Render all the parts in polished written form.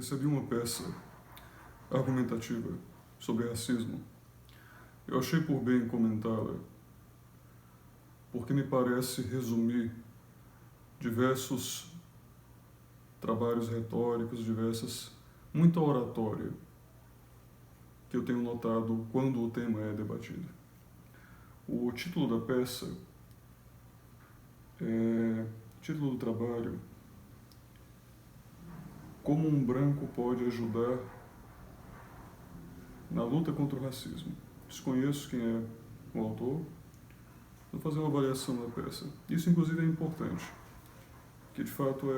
recebi uma peça argumentativa sobre racismo. Eu achei por bem comentá-la, porque me parece resumir diversos trabalhos retóricos, muita oratória que eu tenho notado quando o tema é debatido. O título da peça título do trabalho: Como um branco pode ajudar na luta contra o racismo. Desconheço quem é o autor, vou fazer uma avaliação da peça. Isso, inclusive, é importante, que de fato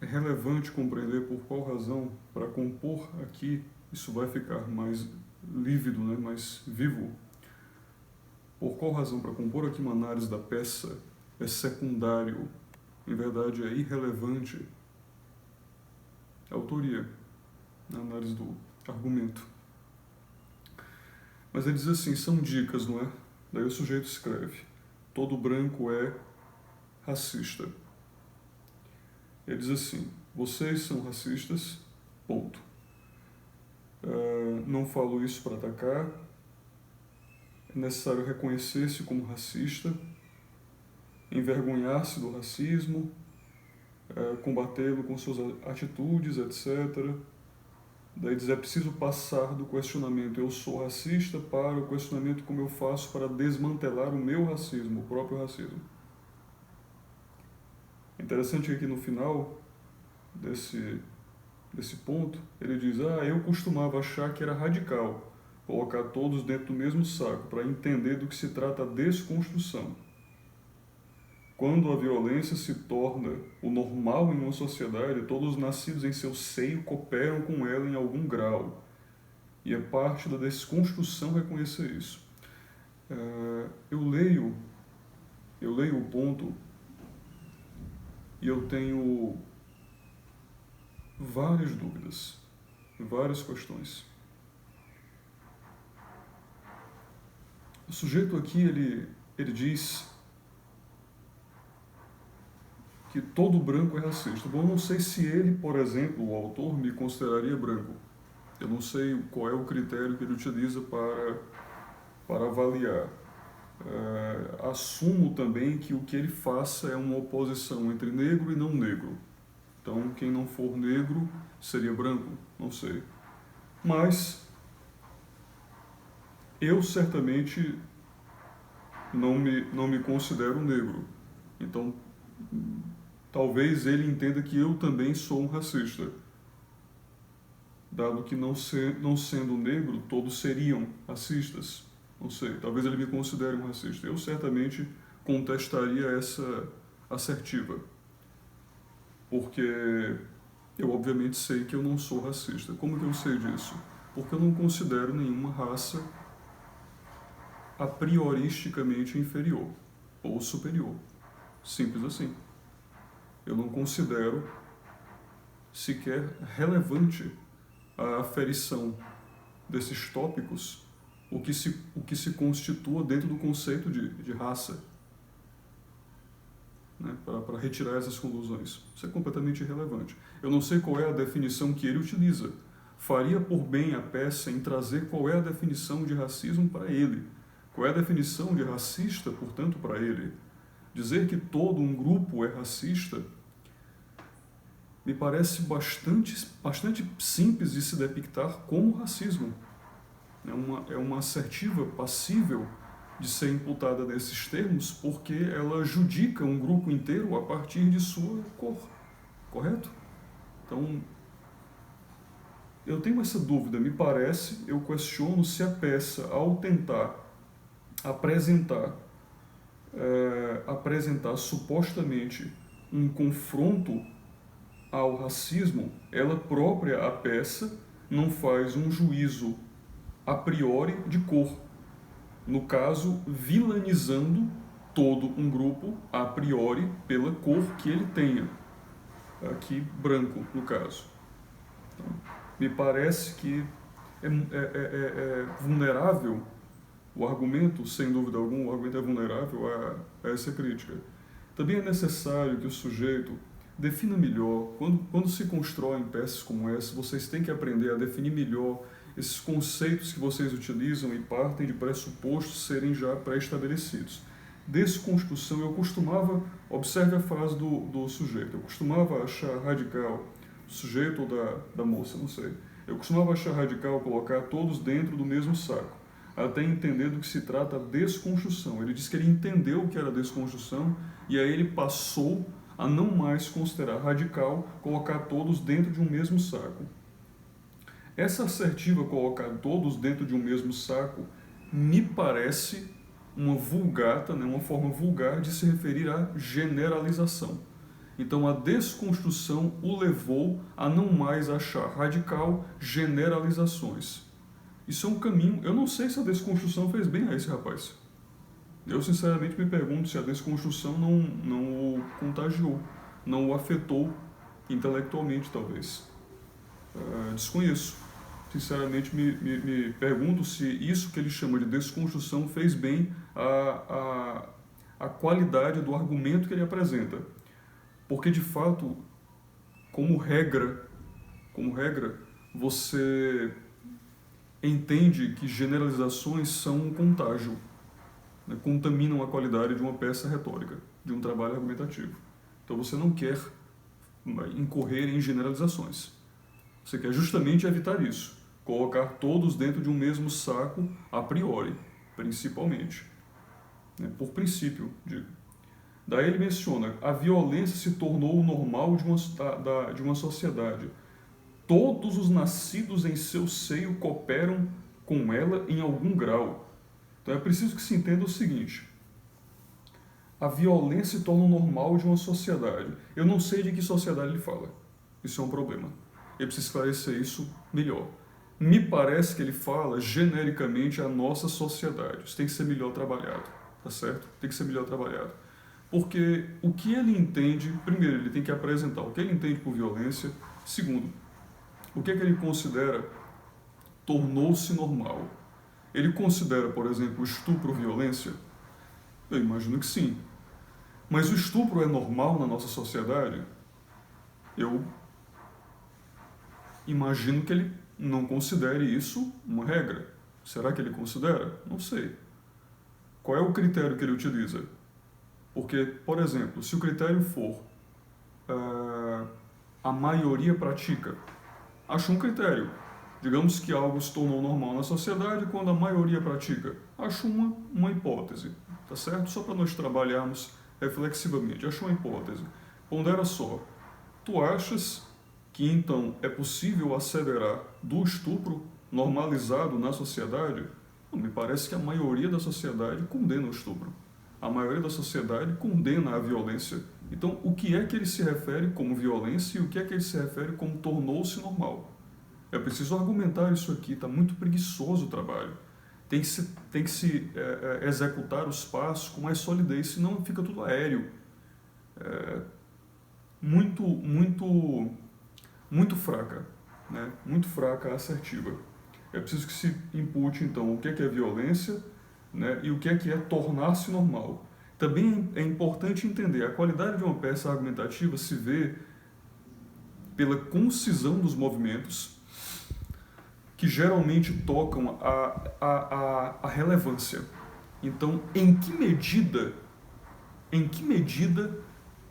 é relevante compreender por qual razão, para compor aqui, isso vai ficar mais lívido, né, mais vivo. Por qual razão, para compor aqui uma análise da peça, é secundário, em verdade é irrelevante a autoria, a análise do argumento. Mas ele diz assim, são dicas, não é? Daí o sujeito escreve: todo branco é racista. Ele diz assim: vocês são racistas, ponto. Não falo isso para atacar, é necessário reconhecer-se como racista, envergonhar-se do racismo, combatê-lo com suas atitudes, etc. Daí diz, é preciso passar do questionamento eu sou racista para o questionamento como eu faço para desmantelar o meu racismo, o próprio racismo. Interessante que aqui no final desse ponto, ele diz, eu costumava achar que era radical colocar todos dentro do mesmo saco para entender do que se trata a desconstrução. Quando a violência se torna o normal em uma sociedade, todos os nascidos em seu seio cooperam com ela em algum grau. E é parte da desconstrução reconhecer isso. Eu leio o ponto e eu tenho várias dúvidas, várias questões. O sujeito aqui, ele diz que todo branco é racista. Bom, eu não sei se ele, por exemplo, o autor, me consideraria branco. Eu não sei qual é o critério que ele utiliza para avaliar. Assumo também que o que ele faça é uma oposição entre negro e não negro. Então, quem não for negro seria branco, não sei. Mas eu certamente não me considero negro. Então, talvez ele entenda que eu também sou um racista, dado que não sendo negro, todos seriam racistas. Não sei, talvez ele me considere um racista. Eu certamente contestaria essa assertiva, porque eu obviamente sei que eu não sou racista. Como que eu sei disso? Porque eu não considero nenhuma raça a prioristicamente inferior ou superior. Simples assim. Eu não considero sequer relevante a aferição desses tópicos, o que se constitua dentro do conceito de raça, né, para retirar essas conclusões. Isso é completamente irrelevante. Eu não sei qual é a definição que ele utiliza. Faria por bem a peça em trazer qual é a definição de racismo para ele. Qual é a definição de racista, portanto, para ele. Dizer que todo um grupo é racista me parece bastante simples de se depictar como racismo. É uma assertiva passível de ser imputada nesses termos porque ela judica um grupo inteiro a partir de sua cor, correto? Então, eu tenho essa dúvida, me parece, eu questiono se a peça, ao tentar apresentar supostamente um confronto ao racismo, ela própria, a peça, não faz um juízo a priori de cor. No caso, vilanizando todo um grupo a priori pela cor que ele tenha. Aqui, branco, no caso. Então, me parece que é vulnerável o argumento, sem dúvida alguma, o argumento é vulnerável a essa crítica. Também é necessário que o sujeito defina melhor. Quando se constroem peças como essa, vocês têm que aprender a definir melhor esses conceitos que vocês utilizam e partem de pressupostos serem já pré-estabelecidos. Desconstrução, eu costumava, observe a frase do sujeito, eu costumava achar radical, sujeito ou da moça, não sei, eu costumava achar radical colocar todos dentro do mesmo saco, até entender do que se trata a desconstrução. Ele disse que ele entendeu o que era desconstrução e aí ele passou a não mais considerar radical colocar todos dentro de um mesmo saco. Essa assertiva colocar todos dentro de um mesmo saco me parece uma vulgata, né, uma forma vulgar de se referir à generalização. Então a desconstrução o levou a não mais achar radical generalizações. Isso é um caminho, eu não sei se a desconstrução fez bem a esse rapaz. Eu sinceramente me pergunto se a desconstrução não o contagiou, não o afetou intelectualmente talvez. Desconheço. Sinceramente me pergunto se isso que ele chama de desconstrução fez bem a qualidade do argumento que ele apresenta. Porque, de fato, como regra, você entende que generalizações são um contágio, né? Contaminam a qualidade de uma peça retórica, de um trabalho argumentativo. Então você não quer incorrer em generalizações. Você quer justamente evitar isso, colocar todos dentro de um mesmo saco a priori, principalmente, né? Por princípio, digo. Daí ele menciona, a violência se tornou o normal de uma sociedade. Todos os nascidos em seu seio cooperam com ela em algum grau. Então é preciso que se entenda o seguinte, a violência se torna o normal de uma sociedade. Eu não sei de que sociedade ele fala, isso é um problema. Eu preciso esclarecer isso melhor. Me parece que ele fala genericamente a nossa sociedade. Isso tem que ser melhor trabalhado, tá certo? Tem que ser melhor trabalhado. Porque o que ele entende, primeiro, ele tem que apresentar o que ele entende por violência. Segundo, o que é que ele considera tornou-se normal. Ele considera, por exemplo, o estupro violência? Eu imagino que sim. Mas o estupro é normal na nossa sociedade? Eu imagino que ele não considere isso uma regra. Será que ele considera? Não sei. Qual é o critério que ele utiliza? Porque, por exemplo, se o critério for a maioria pratica, acho um critério. Digamos que algo se tornou normal na sociedade quando a maioria pratica. Acho uma hipótese, tá certo? Só para nós trabalharmos reflexivamente. Acho uma hipótese. Pondera só. Tu achas que então é possível asseverar do estupro normalizado na sociedade? Não, me parece que a maioria da sociedade condena o estupro. A maioria da sociedade condena a violência. Então, o que é que ele se refere como violência e o que é que ele se refere como tornou-se normal? É preciso argumentar isso aqui, está muito preguiçoso o trabalho. Tem que se executar os passos com mais solidez, senão fica tudo aéreo. Muito fraca, né? Muito fraca a assertiva. É preciso que se impute, então, o que é violência, né? E o que é tornar-se normal. Também é importante entender, a qualidade de uma peça argumentativa se vê pela concisão dos movimentos, que geralmente tocam a relevância. Então, em que medida,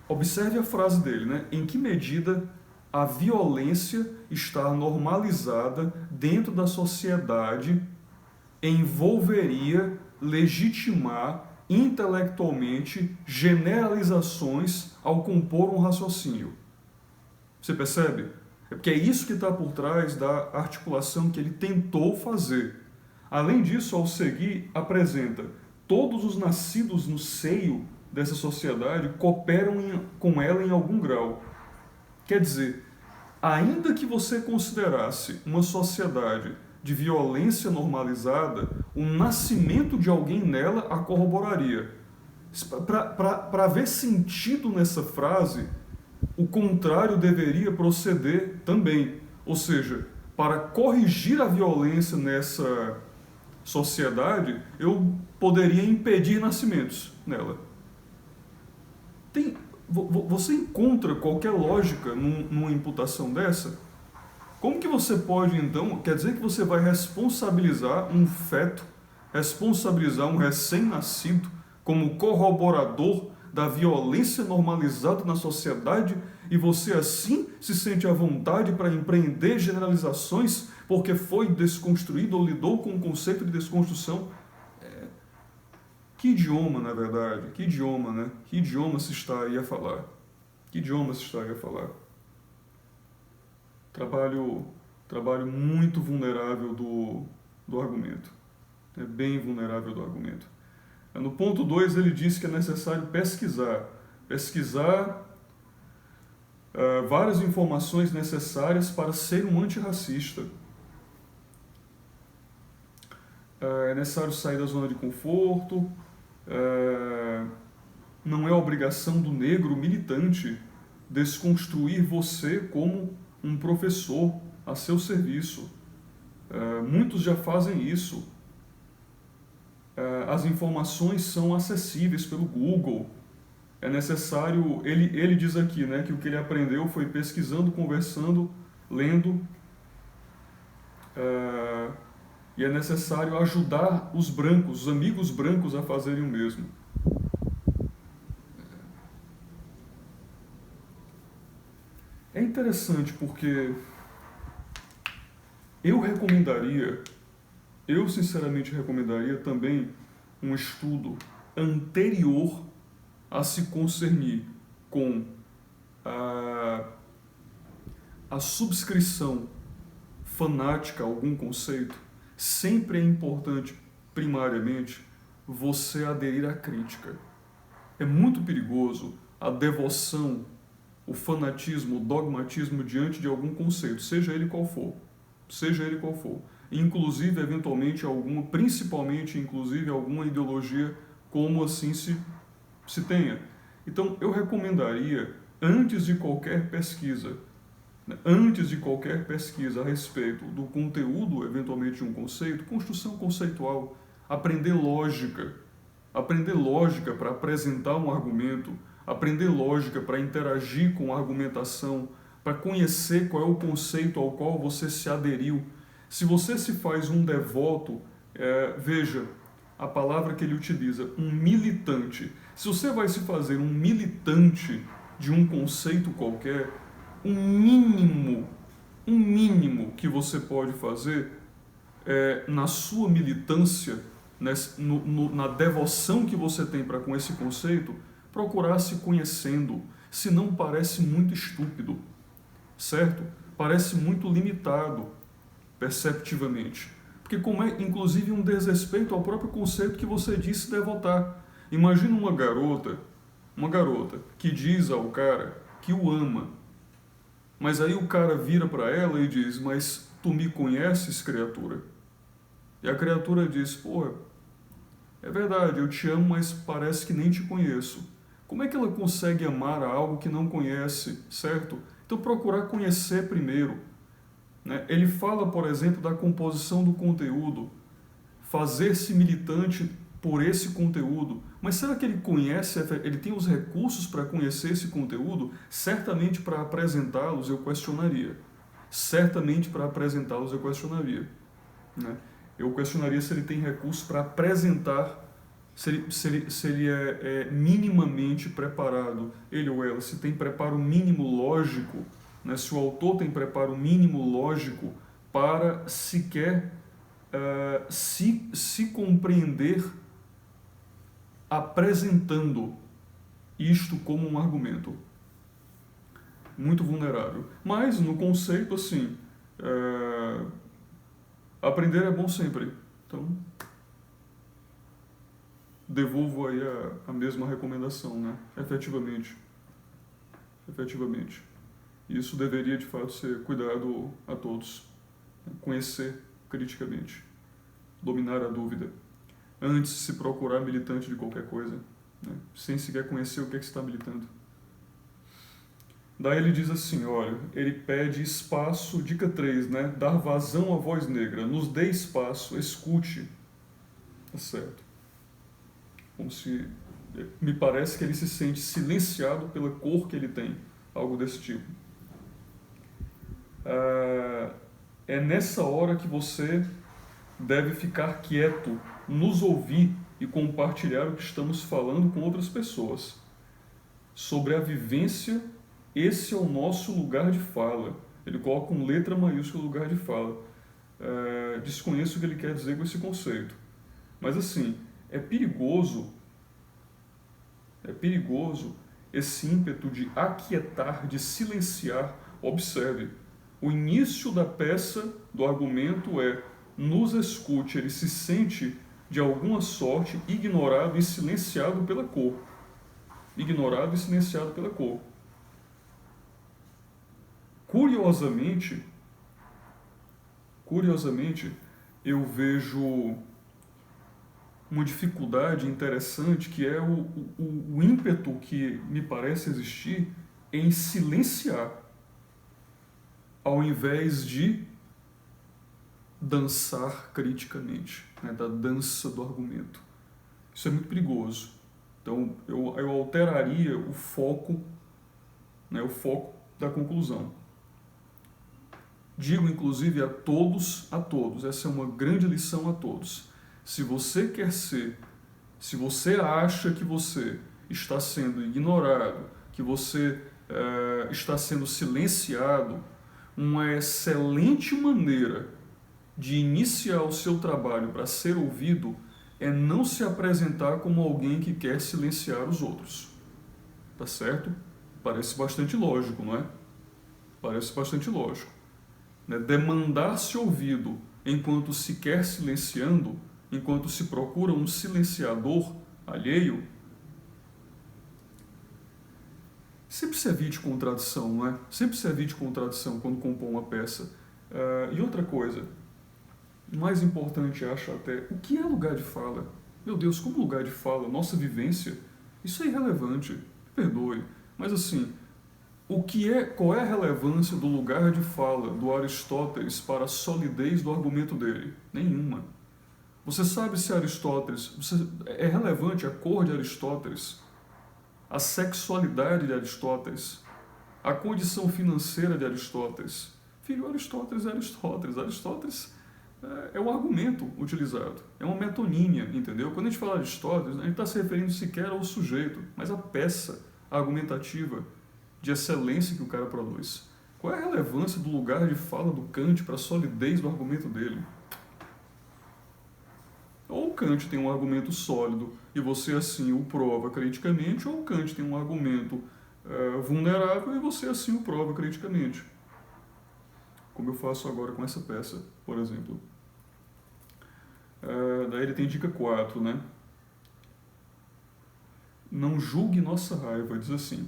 observe a frase dele, né? Em que medida a violência está normalizada dentro da sociedade envolveria legitimar intelectualmente generalizações ao compor um raciocínio. Você percebe? É porque é isso que está por trás da articulação que ele tentou fazer. Além disso, ao seguir, apresenta todos os nascidos no seio dessa sociedade cooperam com ela em algum grau. Quer dizer, ainda que você considerasse uma sociedade de violência normalizada, o nascimento de alguém nela a corroboraria. Para haver sentido nessa frase, o contrário deveria proceder também. Ou seja, para corrigir a violência nessa sociedade, eu poderia impedir nascimentos nela. você encontra qualquer lógica numa imputação dessa? Como que você pode, então, quer dizer que você vai responsabilizar um feto, responsabilizar um recém-nascido como corroborador da violência normalizada na sociedade e você assim se sente à vontade para empreender generalizações porque foi desconstruído ou lidou com o conceito de desconstrução? Que idioma, na verdade? Que idioma, né? Que idioma se estaria a falar? Que idioma se estaria a falar? Trabalho muito vulnerável do argumento. É bem vulnerável do argumento. No ponto 2, ele diz que é necessário pesquisar várias informações necessárias para ser um antirracista. É necessário sair da zona de conforto, não é obrigação do negro militante desconstruir você como um professor a seu serviço. Muitos já fazem isso. As informações são acessíveis pelo Google. É necessário, ele diz aqui, né, que o que ele aprendeu foi pesquisando, conversando, lendo, e é necessário ajudar os brancos, os amigos brancos a fazerem o mesmo. É interessante porque eu sinceramente recomendaria também um estudo anterior a se concernir com a subscrição fanática a algum conceito. Sempre é importante, primariamente, você aderir à crítica. É muito perigoso a devoção, o fanatismo, o dogmatismo diante de algum conceito, seja ele qual for. Inclusive, eventualmente, principalmente, inclusive, alguma ideologia, como assim se tenha. Então, eu recomendaria, antes de qualquer pesquisa a respeito do conteúdo, eventualmente, de um conceito, construção conceitual, aprender lógica para apresentar um argumento, aprender lógica para interagir com a argumentação, para conhecer qual é o conceito ao qual você se aderiu. Se você se faz um devoto, veja a palavra que ele utiliza, um militante. Se você vai se fazer um militante de um conceito qualquer, um mínimo que você pode fazer na sua militância, na devoção que você tem para com esse conceito, procurar se conhecendo, senão parece muito estúpido, certo? Parece muito limitado perceptivamente, porque como é inclusive um desrespeito ao próprio conceito que você disse devotar. Imagina uma garota que diz ao cara que o ama, mas aí o cara vira para ela e diz: mas tu me conheces, criatura? E a criatura diz: pô, é verdade, eu te amo, mas parece que nem te conheço. Como é que ela consegue amar a algo que não conhece, certo? Então procurar conhecer primeiro. Ele fala, por exemplo, da composição do conteúdo, fazer-se militante por esse conteúdo. Mas será que ele conhece, ele tem os recursos para conhecer esse conteúdo? Certamente para apresentá-los eu questionaria. Eu questionaria se ele tem recursos para apresentar, se ele é minimamente preparado, ele ou ela, se tem preparo mínimo lógico, se o autor tem preparo mínimo lógico para sequer se compreender apresentando isto como um argumento. Muito vulnerável. Mas, no conceito, assim, aprender é bom sempre. Então, devolvo aí a mesma recomendação, né? Efetivamente. Isso deveria, de fato, ser cuidado a todos. Conhecer criticamente. Dominar a dúvida. Antes de se procurar militante de qualquer coisa, sem sequer conhecer o que é que você está militando. Daí ele diz assim, olha, ele pede espaço, dica 3, dar vazão à voz negra. Nos dê espaço, escute. Tá certo. Como se Me parece que ele se sente silenciado pela cor que ele tem, algo desse tipo. É nessa hora que você deve ficar quieto, nos ouvir e compartilhar o que estamos falando com outras pessoas. Sobre a vivência, esse é o nosso lugar de fala. Ele coloca com letra maiúscula lugar de fala. Desconheço o que ele quer dizer com esse conceito. Mas assim, é perigoso esse ímpeto de aquietar, de silenciar. Observe, o início da peça, do argumento é: nos escute. Ele se sente, de alguma sorte, ignorado e silenciado pela cor. Ignorado e silenciado pela cor. Curiosamente, eu vejo uma dificuldade interessante, que é o ímpeto que me parece existir em silenciar, ao invés de dançar criticamente, né, da dança do argumento. Isso é muito perigoso. Então, eu alteraria o foco, né, o foco da conclusão. Digo, inclusive, a todos, essa é uma grande lição a todos. Se você acha que você está sendo ignorado, que você está sendo silenciado, uma excelente maneira de iniciar o seu trabalho para ser ouvido é não se apresentar como alguém que quer silenciar os outros. Tá certo? Parece bastante lógico, não é? Parece bastante lógico. Né? Demandar-se ouvido enquanto se quer silenciando, enquanto se procura um silenciador alheio, sempre se evite contradição, não é? Sempre se evite contradição quando compõe uma peça. E outra coisa, mais importante, acho até, o que é lugar de fala? Meu Deus, como lugar de fala, nossa vivência, isso é irrelevante, me perdoe. Mas assim, qual é a relevância do lugar de fala do Aristóteles para a solidez do argumento dele? Nenhuma. Você sabe se Aristóteles, é relevante a cor de Aristóteles, a sexualidade de Aristóteles, a condição financeira de Aristóteles? Filho, Aristóteles é Aristóteles. Aristóteles é o argumento utilizado, é uma metonímia, entendeu? Quando a gente fala de Aristóteles, a gente está se referindo sequer ao sujeito, mas à peça argumentativa de excelência que o cara produz. Qual é a relevância do lugar de fala do Kant para a solidez do argumento dele? Ou o Kant tem um argumento sólido e você assim o prova criticamente, ou o Kant tem um argumento vulnerável e você assim o prova criticamente. Como eu faço agora com essa peça, por exemplo. Daí ele tem dica 4, né? Não julgue nossa raiva, diz assim.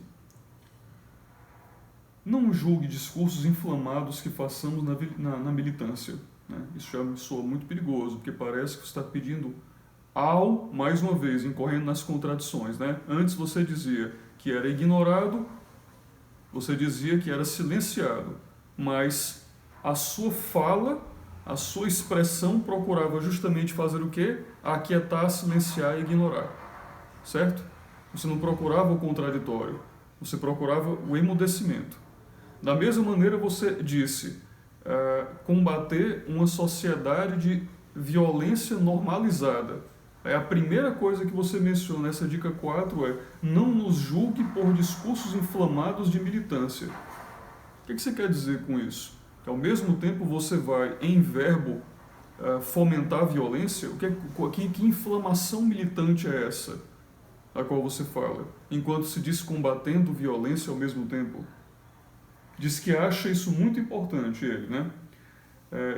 Não julgue discursos inflamados que façamos na militância. Né? Isso já me soa muito perigoso, porque parece que você está pedindo mais uma vez, incorrendo nas contradições. Né? Antes você dizia que era ignorado, você dizia que era silenciado, mas a sua fala, a sua expressão procurava justamente fazer o quê? Aquietar, silenciar e ignorar. Certo? Você não procurava o contraditório, você procurava o emudecimento. Da mesma maneira você disse, combater uma sociedade de violência normalizada. A primeira coisa que você menciona nessa dica 4 é: não nos julgue por discursos inflamados de militância. O que você quer dizer com isso? Que ao mesmo tempo você vai, em verbo, fomentar a violência? Que inflamação militante é essa a qual você fala, enquanto se diz combatendo violência ao mesmo tempo? Diz que acha isso muito importante, ele, né?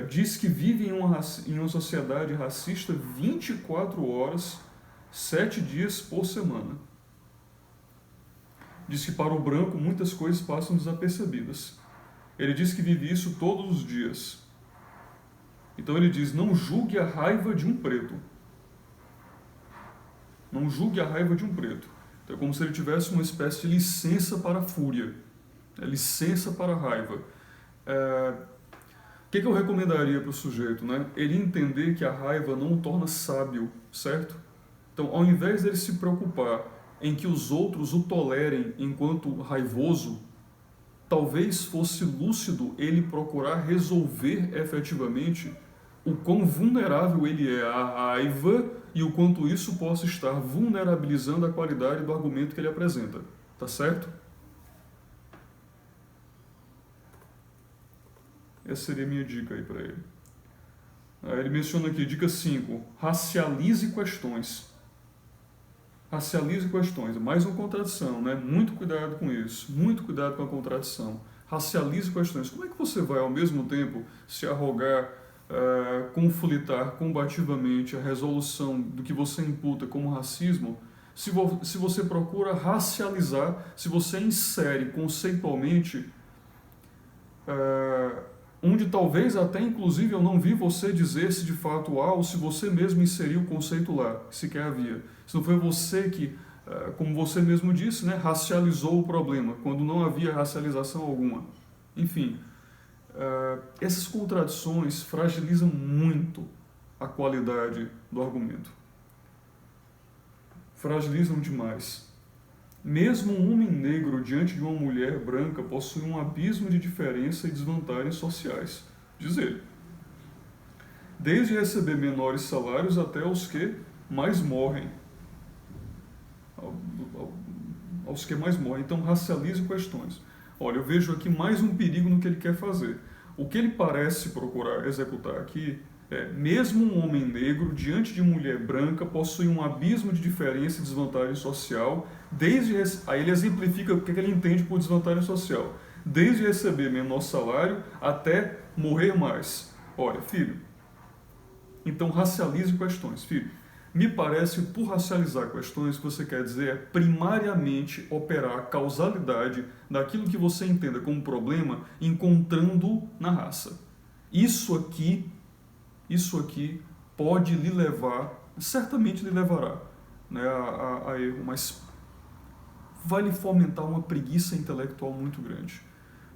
Diz que vive em uma sociedade racista 24 horas, 7 dias por semana. Diz que para o branco muitas coisas passam desapercebidas. Ele diz que vive isso todos os dias. Então ele diz: não julgue a raiva de um preto. Não julgue a raiva de um preto. Então é como se ele tivesse uma espécie de licença para a fúria. Licença para a raiva. O que eu recomendaria para o sujeito? Né? Ele entender que a raiva não o torna sábio, certo? Então, ao invés dele se preocupar em que os outros o tolerem enquanto raivoso, talvez fosse lúcido ele procurar resolver efetivamente o quão vulnerável ele é à raiva e o quanto isso possa estar vulnerabilizando a qualidade do argumento que ele apresenta. Tá certo? Essa seria a minha dica aí para ele. Aí ele menciona aqui, dica 5, racialize questões. Racialize questões, mais uma contradição, né? Muito cuidado com isso, muito cuidado com a contradição. Racialize questões. Como é que você vai, ao mesmo tempo, se arrogar, conflitar combativamente a resolução do que você imputa como racismo, se você procura racializar, se você insere conceitualmente, onde talvez até inclusive eu não vi você dizer se de fato há ou se você mesmo inseriu o conceito lá, sequer havia. Se não foi você que, como você mesmo disse, né, racializou o problema, quando não havia racialização alguma. Enfim, essas contradições fragilizam muito a qualidade do argumento. Fragilizam demais. Mesmo um homem negro diante de uma mulher branca possui um abismo de diferença e desvantagens sociais, diz ele. Desde receber menores salários até os que mais morrem. Aos que mais morrem. Então, racialize questões. Olha, eu vejo aqui mais um perigo no que ele quer fazer. O que ele parece procurar executar aqui é, mesmo um homem negro diante de mulher branca possui um abismo de diferença e desvantagem social, aí ele exemplifica o que ele entende por desvantagem social, desde receber menor salário até morrer mais. Olha, filho, então racialize questões, filho. Me parece, por racializar questões, o que você quer dizer é primariamente operar a causalidade daquilo que você entenda como problema, encontrando na raça. Isso aqui pode lhe levar, certamente lhe levará, né, a erro, mas vai lhe fomentar uma preguiça intelectual muito grande.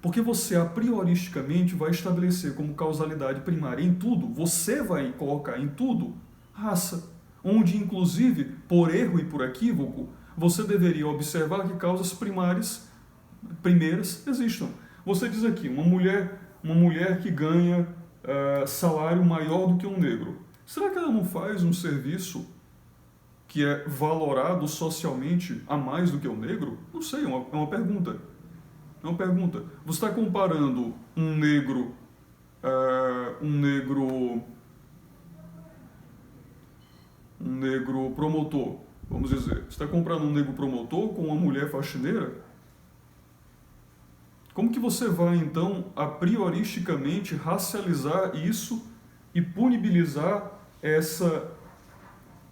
Porque você, a prioristicamente, vai estabelecer como causalidade primária em tudo, você vai colocar em tudo raça, onde, inclusive, por erro e por equívoco, você deveria observar que causas primeiras existam. Você diz aqui, uma mulher que ganha salário maior do que um negro. Será que ela não faz um serviço que é valorado socialmente a mais do que o negro? Não sei, é uma pergunta. É uma pergunta. Você está comparando um negro promotor, vamos dizer. Você está comparando um negro promotor com uma mulher faxineira? Como que você vai, então, a prioristicamente racializar isso e punibilizar essa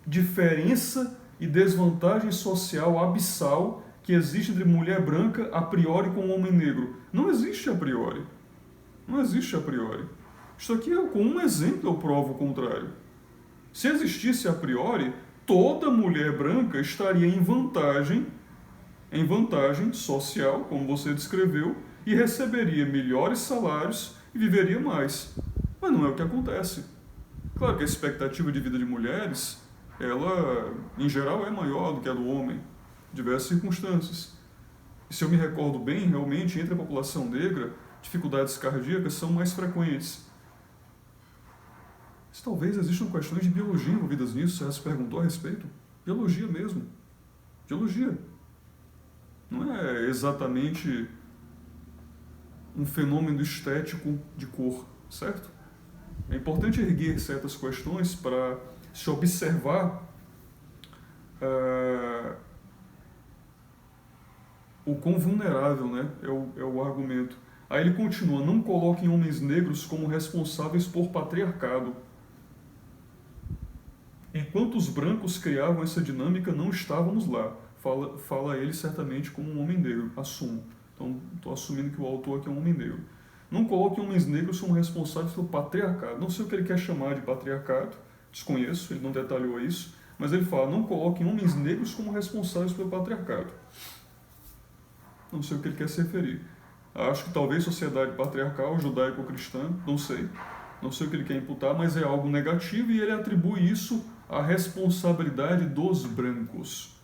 diferença e desvantagem social abissal que existe entre mulher branca a priori com um homem negro? Não existe a priori. Não existe a priori. Isso aqui, com um exemplo, eu provo o contrário. Se existisse a priori, toda mulher branca estaria em vantagem social, como você descreveu, e receberia melhores salários e viveria mais. Mas não é o que acontece. Claro que a expectativa de vida de mulheres, ela, em geral, é maior do que a do homem, em diversas circunstâncias. E se eu me recordo bem, realmente, entre a população negra, dificuldades cardíacas são mais frequentes. Mas talvez existam questões de biologia envolvidas nisso, você já se perguntou a respeito? Biologia mesmo. Biologia. Não é exatamente um fenômeno estético de cor, certo? É importante erguer certas questões para se observar o quão vulnerável, né, é o argumento. Aí ele continua, não coloquem homens negros como responsáveis por patriarcado. Enquanto os brancos criavam essa dinâmica, não estávamos lá. Fala ele certamente como um homem negro, assumo. Então, estou assumindo que o autor aqui é um homem negro. Não coloquem homens negros como responsáveis pelo patriarcado. Não sei o que ele quer chamar de patriarcado, desconheço, ele não detalhou isso, mas ele fala, não coloquem homens negros como responsáveis pelo patriarcado. Não sei o que ele quer se referir. Acho que talvez sociedade patriarcal, judaico-cristã, não sei. Não sei o que ele quer imputar, mas é algo negativo e ele atribui isso à responsabilidade dos brancos.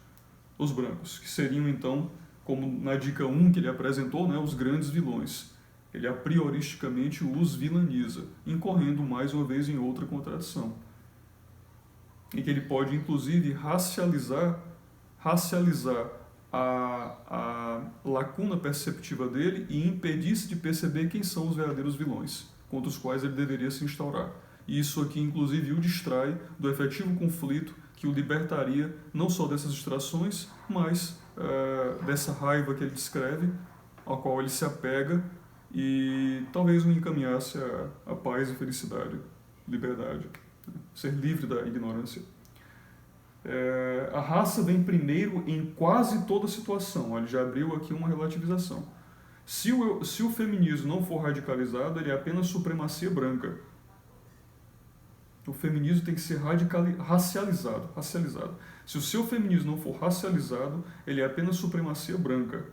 os brancos, que seriam então, como na dica 1 que ele apresentou, né, os grandes vilões. Ele a prioristicamente os vilaniza, incorrendo mais uma vez em outra contradição. Em que ele pode inclusive racializar a lacuna perceptiva dele e impedir-se de perceber quem são os verdadeiros vilões, contra os quais ele deveria se instaurar. E isso aqui, inclusive, o distrai do efetivo conflito que o libertaria não só dessas distrações, mas dessa raiva que ele descreve, ao qual ele se apega e talvez o encaminhasse a paz e felicidade, liberdade, ser livre da ignorância. A raça vem primeiro em quase toda situação. Ele já abriu aqui uma relativização. Se o feminismo não for radicalizado, ele é apenas supremacia branca. O feminismo tem que ser racializado. Se o seu feminismo não for racializado, ele é apenas supremacia branca.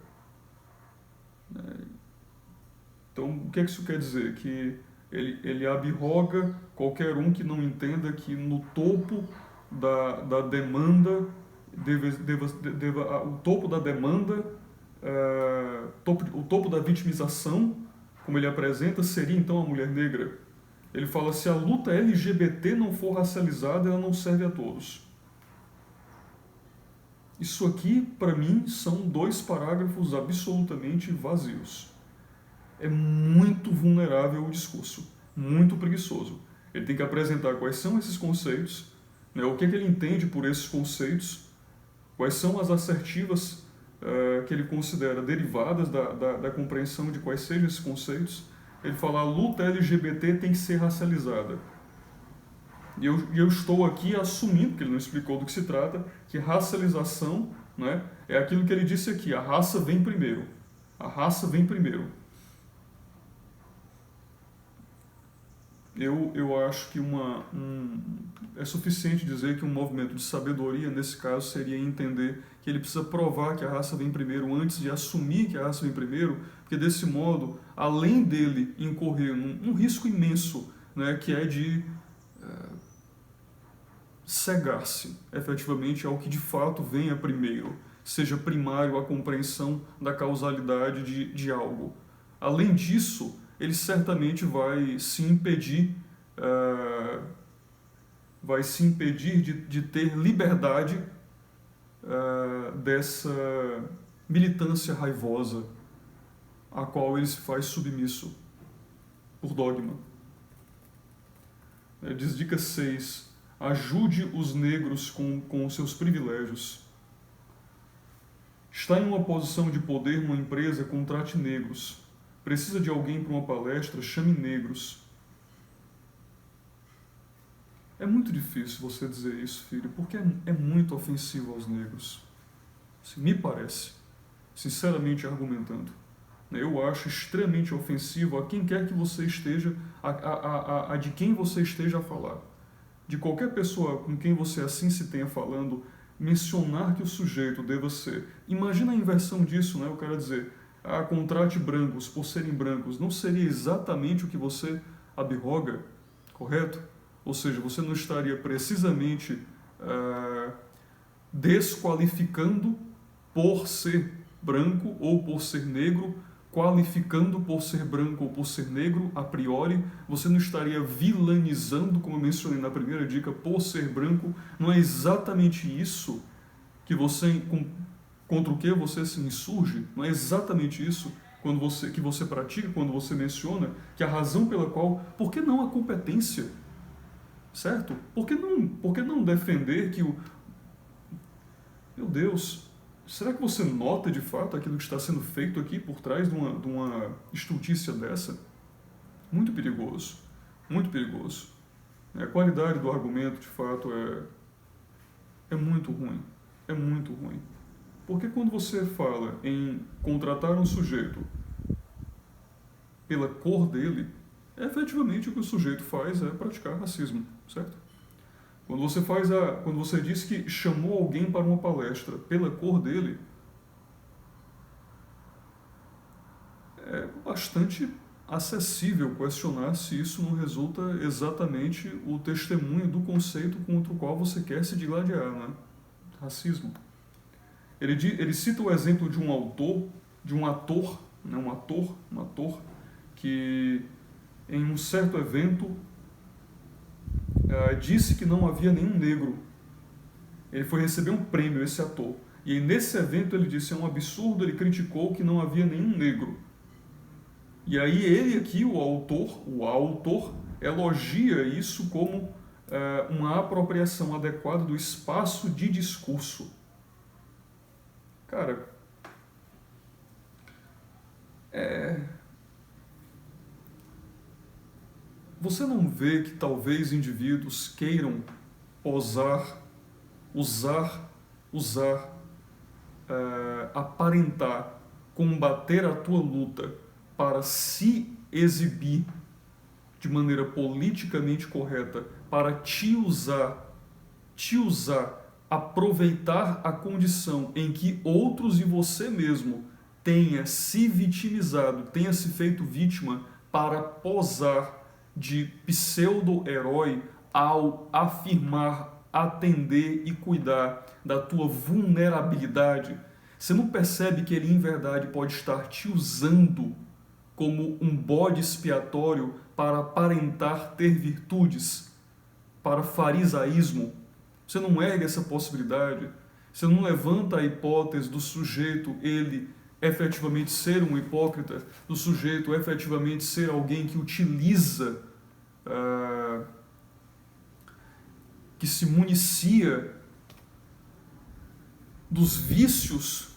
Então, o que isso quer dizer? Que ele abroga qualquer um que não entenda que no topo da demanda, o topo da demanda, o topo da vitimização, como ele apresenta, seria então a mulher negra. Ele fala, se a luta LGBT não for racializada, ela não serve a todos. Isso aqui, para mim, são 2 parágrafos absolutamente vazios. É muito vulnerável o discurso, muito preguiçoso. Ele tem que apresentar quais são esses conceitos, né, o que ele entende por esses conceitos, quais são as assertivas que ele considera derivadas da compreensão de quais sejam esses conceitos. Ele fala, a luta LGBT tem que ser racializada. E eu estou aqui assumindo, que ele não explicou do que se trata, que racialização, né, é aquilo que ele disse aqui, a raça vem primeiro. A raça vem primeiro. Eu acho que é suficiente dizer que um movimento de sabedoria, nesse caso, seria entender que ele precisa provar que a raça vem primeiro antes de assumir que a raça vem primeiro, porque desse modo, além dele incorrer num risco imenso, né, que é de cegar-se efetivamente ao que de fato venha primeiro, seja primário a compreensão da causalidade de algo. Além disso, ele certamente vai se impedir de ter liberdade dessa militância raivosa a qual ele se faz submisso por dogma. Diz dica 6, ajude os negros com seus privilégios. Está em uma posição de poder numa empresa, contrate negros. Precisa de alguém para uma palestra, chame negros. É muito difícil você dizer isso, filho, porque é muito ofensivo aos negros. Assim, me parece, sinceramente argumentando. Eu acho extremamente ofensivo a quem quer que você esteja, a de quem você esteja a falar. De qualquer pessoa com quem você assim se tenha falando, mencionar que o sujeito deva ser. Imagina a inversão disso, né? Eu quero dizer, contrate brancos por serem brancos, não seria exatamente o que você abroga, correto? Ou seja, você não estaria precisamente desqualificando por ser branco ou por ser negro, qualificando por ser branco ou por ser negro a priori, você não estaria vilanizando, como eu mencionei na primeira dica, por ser branco. Não é exatamente isso que contra o que você se insurge? Não é exatamente isso que você pratica quando você menciona que a razão pela qual... Por que não a competência? Certo? Por que não defender que o... Meu Deus, será que você nota de fato aquilo que está sendo feito aqui por trás de uma estultícia dessa? Muito perigoso, muito perigoso. A qualidade do argumento, de fato, é muito ruim, é muito ruim. Porque quando você fala em contratar um sujeito pela cor dele, efetivamente o que o sujeito faz é praticar racismo, certo? Quando você diz que chamou alguém para uma palestra pela cor dele, é bastante acessível questionar se isso não resulta exatamente o testemunho do conceito contra o qual você quer se digladiar, né? Racismo. Ele cita o exemplo de um autor, de um ator, né, um ator que em um certo evento disse que não havia nenhum negro. Ele foi receber um prêmio, esse ator. E nesse evento ele disse, é um absurdo, ele criticou que não havia nenhum negro. E aí ele aqui, o autor, elogia isso como uma apropriação adequada do espaço de discurso. Cara, você não vê que talvez indivíduos queiram aparentar, combater a tua luta para se exibir de maneira politicamente correta, para te usar, aproveitar a condição em que outros e você mesmo tenha se vitimizado, tenha se feito vítima para posar de pseudo-herói ao afirmar, atender e cuidar da tua vulnerabilidade. Você não percebe que ele em verdade pode estar te usando como um bode expiatório para aparentar ter virtudes, para farisaísmo? Você não ergue essa possibilidade? Você não levanta a hipótese do sujeito, ele efetivamente ser um hipócrita, do sujeito efetivamente ser alguém que utiliza, que se municia dos vícios,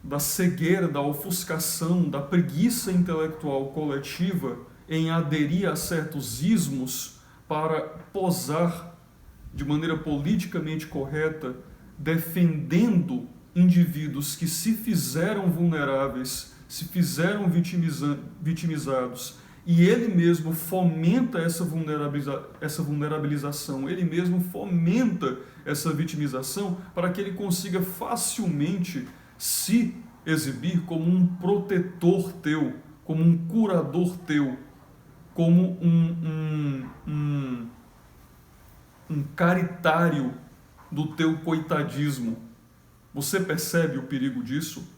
da cegueira, da ofuscação, da preguiça intelectual coletiva em aderir a certos ismos para posar de maneira politicamente correta, defendendo indivíduos que se fizeram vulneráveis, se fizeram vitimizados, e ele mesmo fomenta essa vulnerabilização, ele mesmo fomenta essa vitimização para que ele consiga facilmente se exibir como um protetor teu, como um curador teu, como um caritário do teu coitadismo. Você percebe o perigo disso?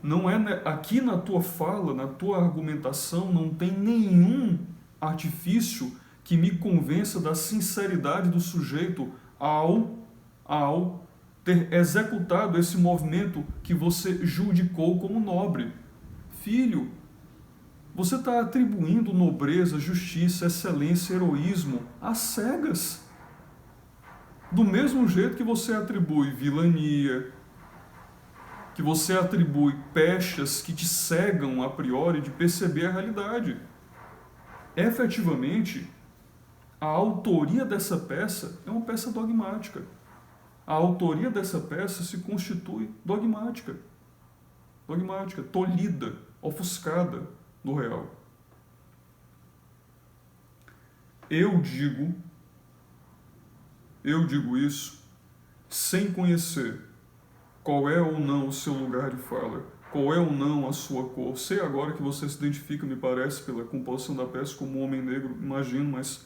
Não é aqui na tua fala, na tua argumentação, não tem nenhum artifício que me convença da sinceridade do sujeito ao ter executado esse movimento que você judicou como nobre. Filho, você está atribuindo nobreza, justiça, excelência, heroísmo às cegas. Do mesmo jeito que você atribui vilania, que você atribui pechas que te cegam a priori de perceber a realidade. Efetivamente, a autoria dessa peça é uma peça dogmática. A autoria dessa peça se constitui dogmática, tolhida, ofuscada do real. Eu digo isso sem conhecer qual é ou não o seu lugar de fala, qual é ou não a sua cor. Sei agora que você se identifica, me parece, pela composição da peça como um homem negro, imagino, mas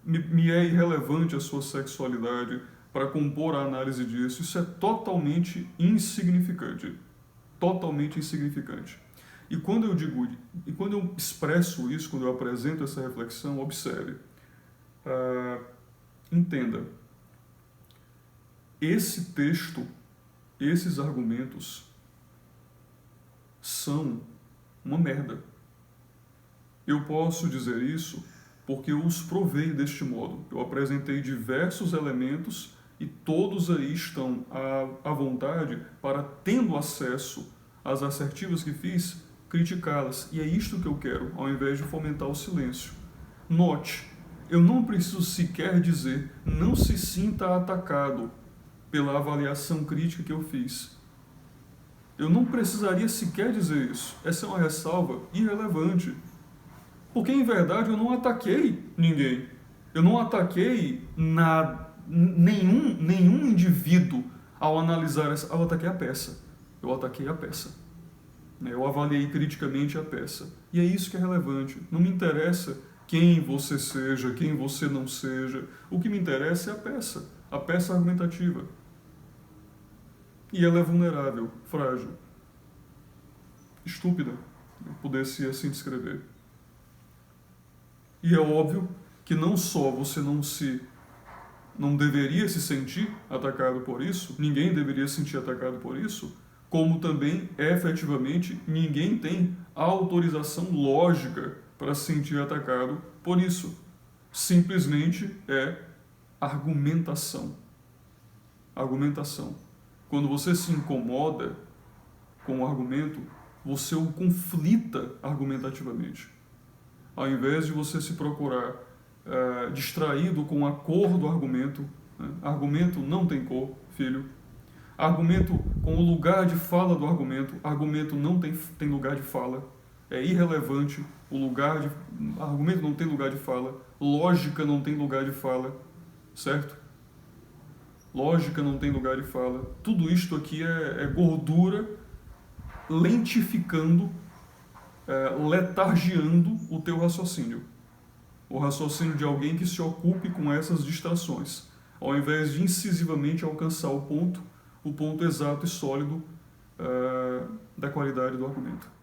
me é irrelevante a sua sexualidade para compor a análise disso. Isso é totalmente insignificante. Totalmente insignificante. E quando eu expresso isso, quando eu apresento essa reflexão, observe. Entenda. Esse texto, esses argumentos são uma merda. Eu posso dizer isso porque eu os provei deste modo. Eu apresentei diversos elementos e todos aí estão à vontade para, tendo acesso às assertivas que fiz, criticá-las. E é isto que eu quero, ao invés de fomentar o silêncio. Note, eu não preciso sequer dizer, não se sinta atacado pela avaliação crítica que eu fiz. Eu não precisaria sequer dizer isso. Essa é uma ressalva irrelevante. Porque, em verdade, eu não ataquei ninguém. Eu não ataquei nenhum indivíduo ao analisar essa... Eu ataquei a peça. Eu ataquei a peça. Eu avaliei criticamente a peça. E é isso que é relevante. Não me interessa quem você seja, quem você não seja. O que me interessa é a peça argumentativa. E ela é vulnerável, frágil, estúpida, pudesse assim descrever. E é óbvio que não só você não deveria se sentir atacado por isso, ninguém deveria se sentir atacado por isso, como também, efetivamente, ninguém tem a autorização lógica para se sentir atacado por isso. Simplesmente é argumentação. Argumentação. Quando você se incomoda com o argumento, você o conflita argumentativamente. Ao invés de você se procurar distraído com a cor do argumento, né? Argumento não tem cor, filho. Argumento com o lugar de fala do argumento não tem lugar de fala. É irrelevante argumento não tem lugar de fala, lógica não tem lugar de fala, certo? Lógica não tem lugar de fala. Tudo isto aqui é gordura lentificando, letargiando o teu raciocínio. O raciocínio de alguém que se ocupe com essas distrações, ao invés de incisivamente alcançar o ponto exato e sólido da qualidade do argumento.